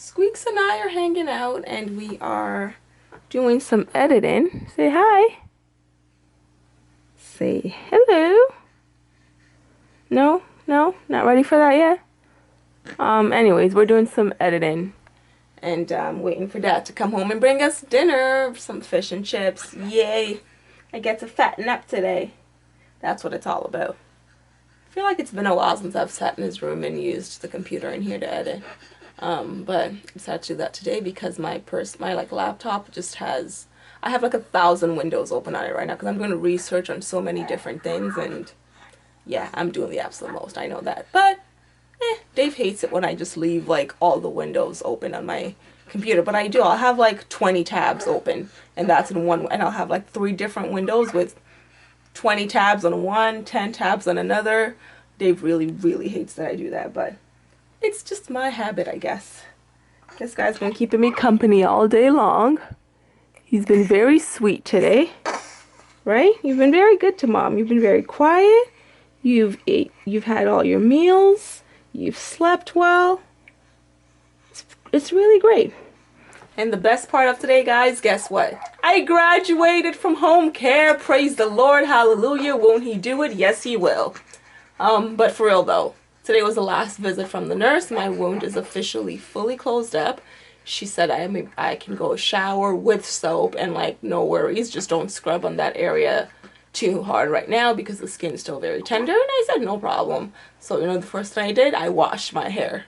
Squeaks and I are hanging out and we are doing some editing. Say hi. Say hello. No, not ready for that yet. Anyways, we're doing some editing and waiting for Dad to come home and bring us dinner, some fish and chips. Yay! I get to fatten up today. That's what it's all about. I feel like it's been a while since I've sat in his room and used the computer in here to edit. But I decided to do that today because my laptop just has, I have like 1,000 windows open on it right now because I'm doing research on so many different things, and yeah, I'm doing the absolute most, I know that. But Dave hates it when I just leave like all the windows open on my computer, but I do. I'll have like 20 tabs open, and that's in one, and I'll have like 3 different windows with 20 tabs on one, 10 tabs on another. Dave really hates that I do that, but it's just my habit, I guess. This guy's been keeping me company all day long. He's been very sweet today, right? You've been very good to Mom. You've been very quiet. You've had all your meals. You've slept well. It's really great. And the best part of today, guys, guess what? I graduated from home care. Praise the Lord. Hallelujah. Won't he do it? Yes, he will. But for real though, today was the last visit from the nurse. My wound is officially fully closed up. She said I can go shower with soap and like no worries. Just don't scrub on that area too hard right now because the skin's still very tender. And I said no problem. So the first thing I did, I washed my hair.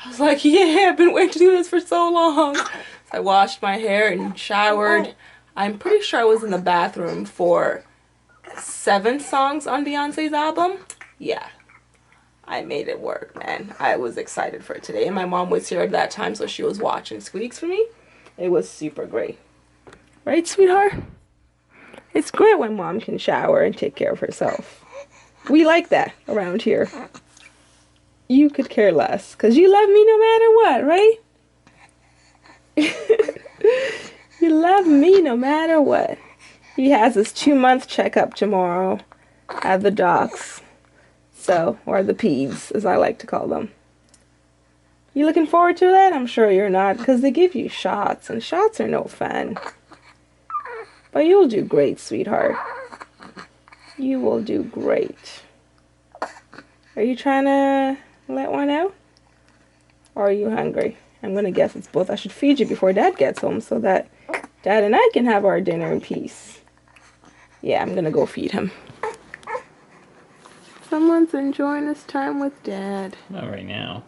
I was like, yeah, I've been waiting to do this for so long. So I washed my hair and showered. I'm pretty sure I was in the bathroom for 7 songs on Beyonce's album. Yeah, I made it work, man. I was excited for it today. And my mom was here at that time, so she was watching Squeaks for me. It was super great. Right, sweetheart? It's great when Mom can shower and take care of herself. We like that around here. You could care less, because you love me no matter what, right? You love me no matter what. He has his 2-month checkup tomorrow at the docks. So, or the peds, as I like to call them. You looking forward to that? I'm sure you're not, because they give you shots, and shots are no fun. But you'll do great, sweetheart. You will do great. Are you trying to let one out? Or are you hungry? I'm going to guess it's both. I should feed you before Dad gets home so that Dad and I can have our dinner in peace. Yeah, I'm going to go feed him. Someone's enjoying his time with Dad. Not right now.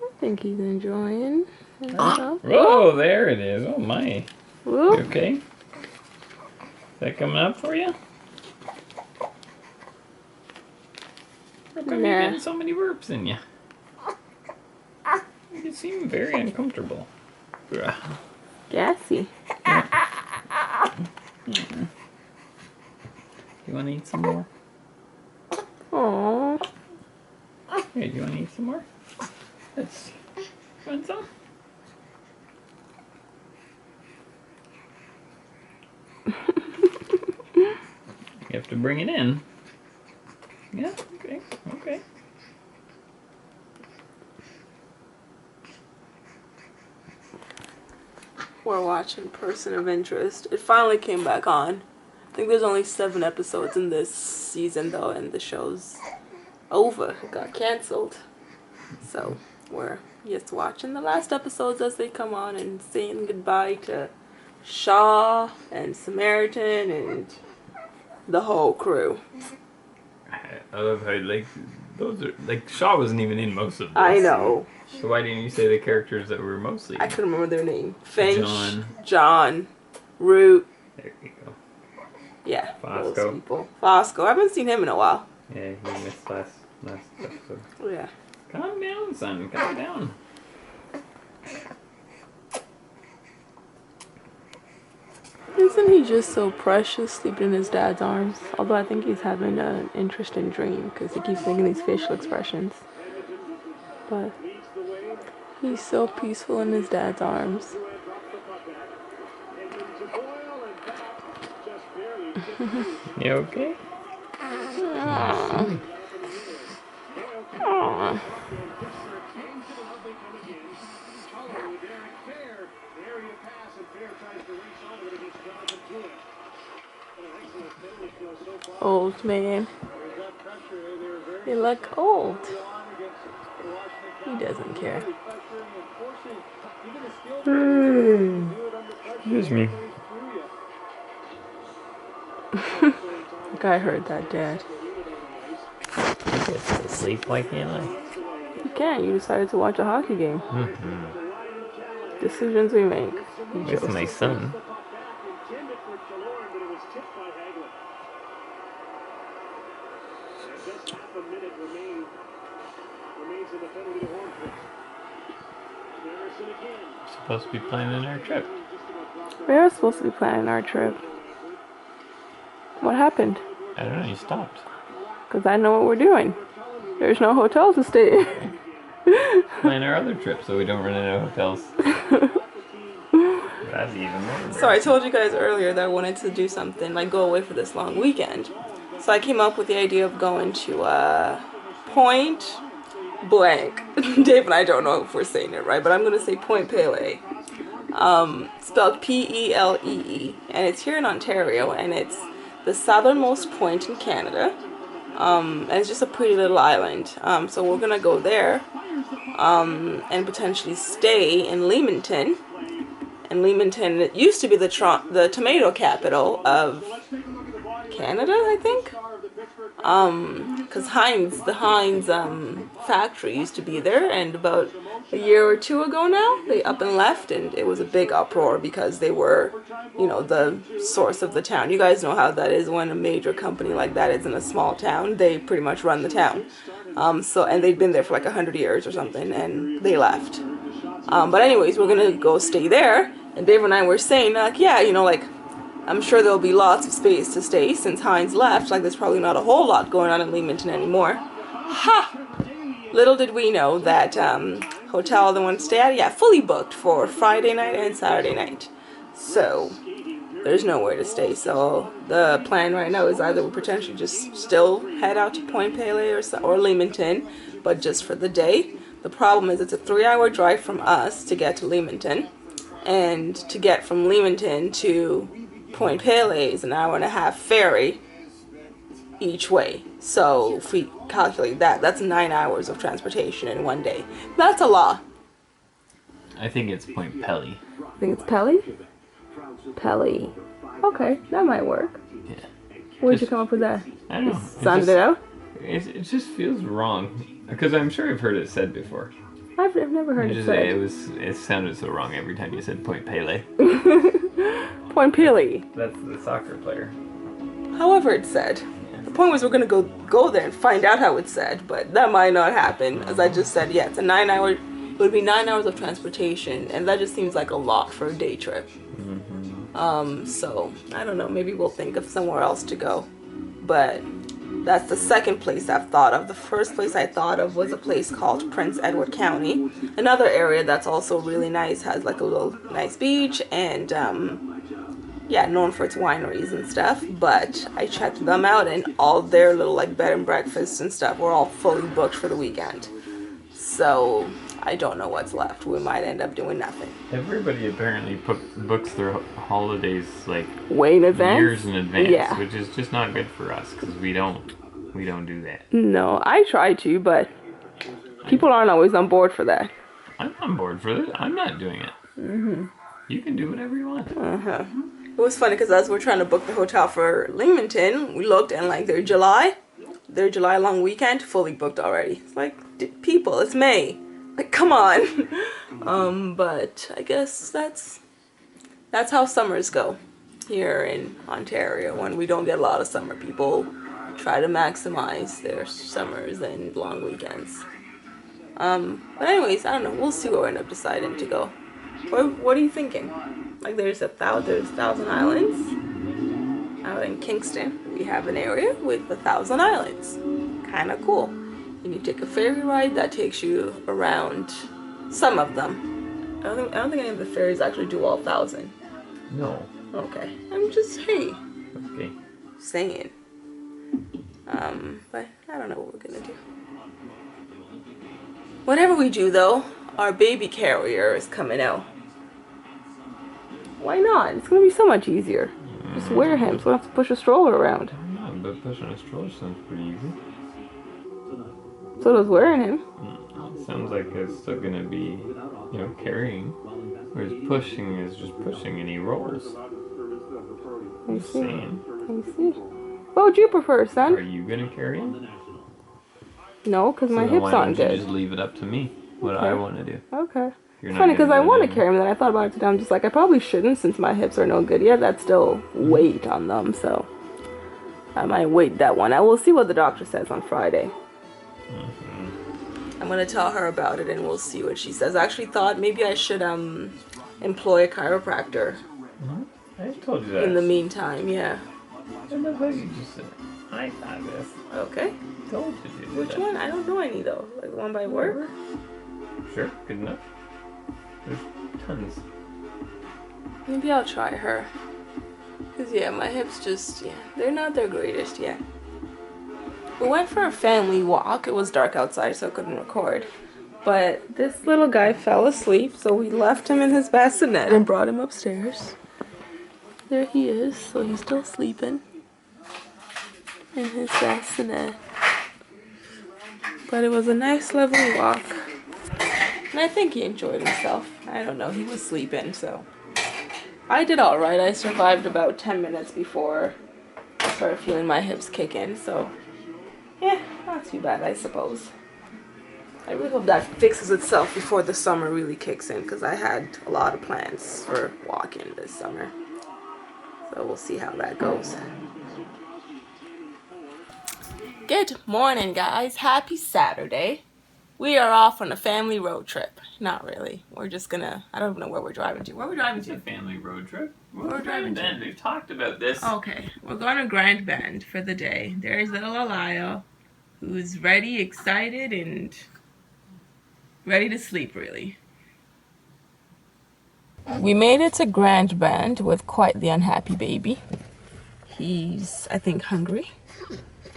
I think he's enjoying himself. Whoa, there it is. Oh my. Whoa. You okay? Is that coming up for you? How come you're getting so many burps in you? You seem very uncomfortable. Gassy. You want to eat some more? Aww. Hey, do you want to eat some more? Let's see. You want some? You have to bring it in. Yeah, okay, okay. We're watching Person of Interest. It finally came back on. I think there's only 7 episodes in this season though, and the show's over. It got cancelled. So we're just watching the last episodes as they come on and saying goodbye to Shaw and Samaritan and the whole crew. I love how those are Shaw wasn't even in most of this. I know. So why didn't you say the characters that were mostly? I couldn't remember their name. Finch, John, Root. There you go. Yeah, Fosco. those people. Fosco. I haven't seen him in a while. Yeah, he missed last episode. Yeah. Calm down, son. Calm down. Isn't he just so precious sleeping in his dad's arms? Although I think he's having an interesting dream because he keeps making these facial expressions. But he's so peaceful in his dad's arms. You okay? Aww. Aww. Old man. They look old. He doesn't care. Excuse me. I heard that, Dad. I get to sleep. Why can't I? You can't. You decided to watch a hockey game. Decisions we make. With my son. Supposed to be planning our trip. We are supposed to be planning our trip. What happened? I don't know. You stopped. Because I know what we're doing. There's no hotel to stay in. Plan our other trip so we don't run into hotels. That's even more. So I told you guys earlier that I wanted to do something, like go away for this long weekend. So I came up with the idea of going to Point Blank. Dave and I don't know if we're saying it right, but I'm going to say Point Pelee. Spelled P-E-L-E-E. And it's here in Ontario, and it's the southernmost point in Canada. And it's just a pretty little island. So we're going to go there and potentially stay in Leamington. And Leamington, it used to be the tomato capital of Canada, I think. Because the Heinz factory used to be there, and about a year or two ago now, they up and left, and it was a big uproar because they were, the source of the town. You guys know how that is when a major company like that is in a small town. They pretty much run the town. And they'd been there for like 100 years or something, and they left. But anyways, we're gonna go stay there, and Dave and I were saying, I'm sure there'll be lots of space to stay since Heinz left. Like, there's probably not a whole lot going on in Leamington anymore. Ha! Little did we know that hotel they want to stay at, fully booked for Friday night and Saturday night. So there's nowhere to stay. So the plan right now is either we potentially just still head out to Point Pelee or Leamington, but just for the day. The problem is it's a 3-hour drive from us to get to Leamington, and to get from Leamington to Point Pelee is an 1.5-hour ferry each way. So if we calculate that, that's 9 hours of transportation in one day. That's a lot. I think it's Point Pelee. I think it's Pelee? Pelee. Okay, that might work. Yeah. Where'd you come up with that? I don't know. Just sounded it out? It just feels wrong. Because I'm sure I've heard it said before. I've never heard it said. It sounded so wrong every time you said Point Pelee. Point Pelee. That's the soccer player. However it's said. Yeah. The point was we're going to go there and find out how it's said, but that might not happen. As I just said, it's a 9-hour, it would be 9 hours of transportation, and that just seems like a lot for a day trip. So, I don't know, maybe we'll think of somewhere else to go. But that's the second place I've thought of. The first place I thought of was a place called Prince Edward County. Another area that's also really nice, has like a little nice beach, and known for its wineries and stuff. But I checked them out, and all their little like bed and breakfasts and stuff were all fully booked for the weekend. So I don't know what's left. We might end up doing nothing. Everybody apparently books their holidays like way in advance, years in advance, which is just not good for us because we don't do that. No, I try to, but people aren't always on board for that. I'm on board for it. I'm not doing it. You can do whatever you want. It was funny because as we're trying to book the hotel for Leamington, we looked and like their July long weekend fully booked already. It's like, people, it's May. Like, come on. But I guess that's how summers go here in Ontario. When we don't get a lot of summer, people try to maximize their summers and long weekends. But anyways, I don't know. We'll see where we end up deciding to go. What are you thinking? Like, there's Thousand Islands out in Kingston. We have an area with 1,000 islands. Kind of cool. And you take a ferry ride that takes you around some of them. I don't think any of the ferries actually do all 1,000. No. Okay. I'm just Okay. saying. But I don't know what we're gonna do. Whatever we do though, our baby carrier is coming out. Why not? It's gonna be so much easier. Just wear him so we don't have to push a stroller around. I'm not but pushing a stroller sounds pretty easy. So does wearing him. It sounds like it's still gonna be, carrying. Whereas pushing is just pushing and he rolls. I Just see. saying. I see. What would you prefer, Are son? you gonna carry him? No, because So my then hips why aren't don't you good. just leave it up to me? What Okay. I want to do. Okay. You're It's not funny because gonna I do want to that carry him. Then I thought about it today. I'm just like, I probably shouldn't since my hips are no good yet. That's still weight on them, so I might wait that one. I will see what the doctor says on Friday. I'm gonna tell her about it and we'll see what she says. I actually thought maybe I should employ a chiropractor I told you that. in the meantime. Yeah. I know how you just said. I thought this. Okay. I told you to do Which that. one? I don't know any though. Like one by work. Sure, good enough. There's tons. Maybe I'll try her. Cause yeah, my hips just they're not their greatest yet. We went for a family walk. It was dark outside, so I couldn't record. But this little guy fell asleep, so we left him in his bassinet and brought him upstairs. There he is, so he's still sleeping in his bassinet. But it was a nice, lovely walk. And I think he enjoyed himself. I don't know, he was sleeping, so. I did alright. I survived about 10 minutes before I started feeling my hips kick in, so. Yeah, not too bad, I suppose. I really hope that fixes itself before the summer really kicks in, because I had a lot of plans for walking this summer. So we'll see how that goes. Good morning, guys. Happy Saturday. We are off on a family road trip. Not really. We're just gonna, I don't even know where we're driving to. Where are we driving It's a to? family road trip. We're driving to. Then we've talked about this. Okay, we're going to Grand Bend for the day. There's little Alio, who's ready, excited, and ready to sleep, really. We made it to Grand Bend with quite the unhappy baby. He's, I think, hungry.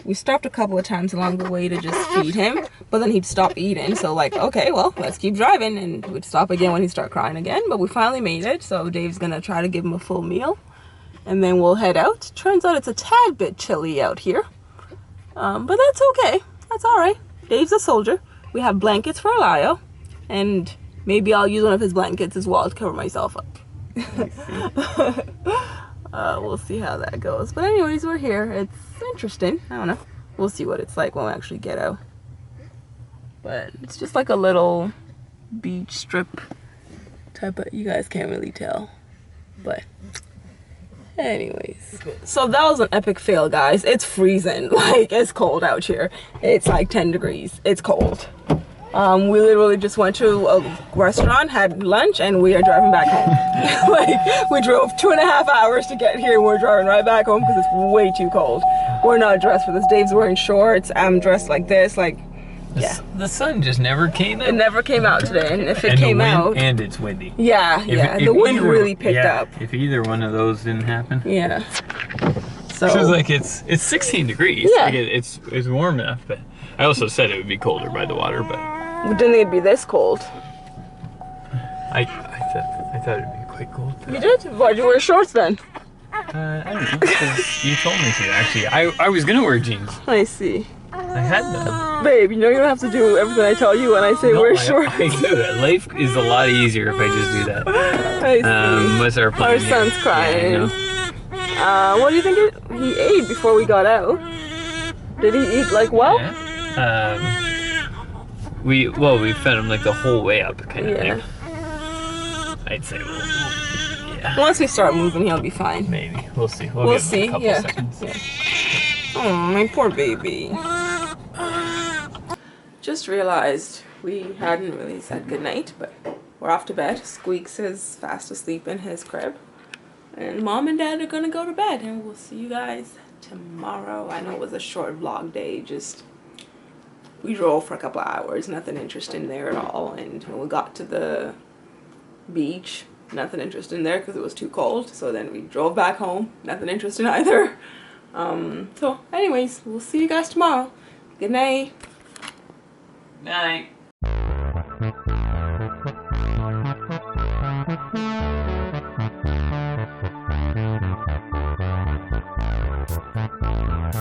We stopped a couple of times along the way to just feed him, but then he'd stop eating. So like, okay, well, let's keep driving. And we'd stop again when he'd start crying again. But we finally made it. So Dave's going to try to give him a full meal. And then we'll head out. Turns out it's a tad bit chilly out here. But that's okay. That's all right. Dave's a soldier. We have blankets for Alio. And maybe I'll use one of his blankets as well to cover myself up. We'll see how that goes. But anyways, we're here. It's interesting. I don't know. We'll see what it's like when we actually get out. But it's just like a little beach strip type of, you guys can't really tell. But anyways. So that was an epic fail, guys. It's freezing. Like, it's cold out here. It's like 10 degrees. It's cold. We literally just went to a restaurant, had lunch, and we are driving back home. Like, we drove 2.5 hours to get here, and we're driving right back home because it's way too cold. We're not dressed for this. Dave's wearing shorts. I'm dressed like this. Like, yeah. The sun just never came out. It never came out today, and if it And came the wind, out... and it's windy. Yeah, the wind really picked up. If either one of those didn't happen. Yeah. So It's like it's 16 degrees. Yeah. Like it's warm enough, but I also said it would be colder by the water, but we didn't think it'd be this cold. I thought it'd be quite cold. You did? Why'd you wear shorts then? I don't know, because you told me to, actually. I was gonna wear jeans. I see. I had them. Babe, you know you don't have to do everything I tell you when I say wear shorts. I do that. Life is a lot easier if I just do that. I see. What's our plan Our here? son's crying. Yeah, What do you think he ate before we got out? Did he eat like well? yeah. We fed him like the whole way up, kind of thing. I'd say, yeah. Once we start moving, he'll be fine. Maybe. We'll see. We'll We'll give see. him a couple seconds. Yeah. Oh, my poor baby. Just realized we hadn't really said goodnight, but we're off to bed. Squeaks is fast asleep in his crib. And Mom and Dad are gonna go to bed, and we'll see you guys tomorrow. I know it was a short vlog day, just we drove for a couple of hours, nothing interesting there at all. And when we got to the beach, nothing interesting there because it was too cold. So then we drove back home, nothing interesting either. So anyways, we'll see you guys tomorrow. Good night. Night.